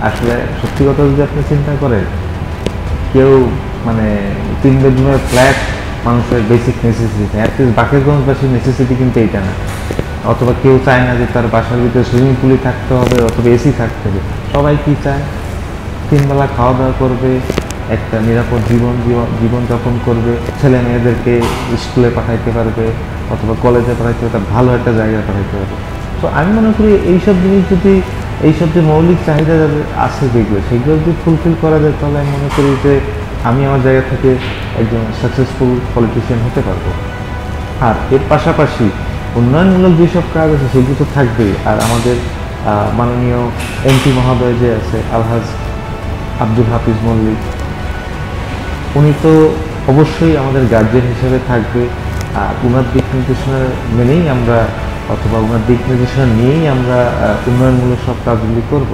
আসলে সত্যি কথা যদি আপনি চিন্তা করেন, কেউ মানে 3 বেডরুমের ফ্ল্যাট মানুষের বেসিক নেসেসিটি, অ্যাটলিস্ট বাকেরগঞ্জবাসীর নেসেসিটি কিন্তু এইটা না। অথবা কেউ চায় না যে তার বাসার ভিতরে সুইমিং পুলই থাকতে হবে অথবা এসি থাকতে হবে। সবাই কি চায়? 3 বেলা খাওয়া দাওয়া করবে, একটা নিরাপদ জীবনযাপন করবে, ছেলে মেয়েদেরকে স্কুলে পাঠাইতে পারবে অথবা কলেজে পাঠাইতে পারবে, ভালো একটা জায়গায় পাঠাইতে পারবে। তো আমি মনে করি এইসব জিনিস যদি, এইসব যে মৌলিক চাহিদা যাদের আছে যেগুলো, সেগুলো যদি ফুলফিল করা যায়, তাহলে আমি মনে করি যে আমি আমার জায়গা থেকে একজন সাকসেসফুল পলিটিশিয়ান হতে পারবো। আর এর পাশাপাশি উন্নয়নমূলক যেসব কাজ আছে সেগুলো তো থাকবেই। আর আমাদের মাননীয় এমপি মহোদয় যে আছে আলহাজ আব্দুল হাফিজ মল্লিক, উনি তো অবশ্যই আমাদের গার্জিয়ান হিসেবে থাকবে। আর ওনার দিক নির্দেশনা মেনেই আমরা, অথবা ওনার দিক নির্দেশনা নিয়েই আমরা উন্নয়নমূলক সব কাজগুলি করব।